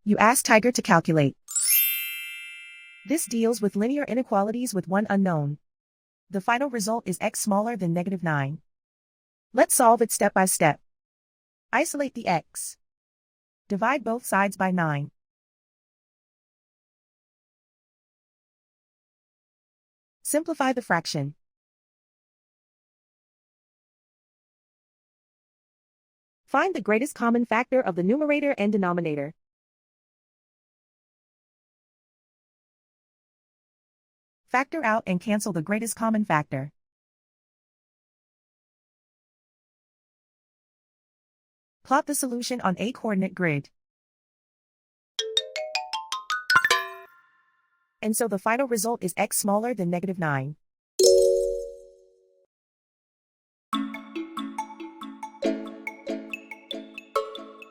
You ask Tiger to calculate. This deals with linear inequalities with one unknown. The final result is x smaller than -9. Let's solve it step by step. Isolate the x. Divide both sides by 9. Simplify the fraction. Find the greatest common factor of the numerator and denominator. Factor out and cancel the greatest common factor. Plot the solution on a coordinate grid. And so the final result is x smaller than -9.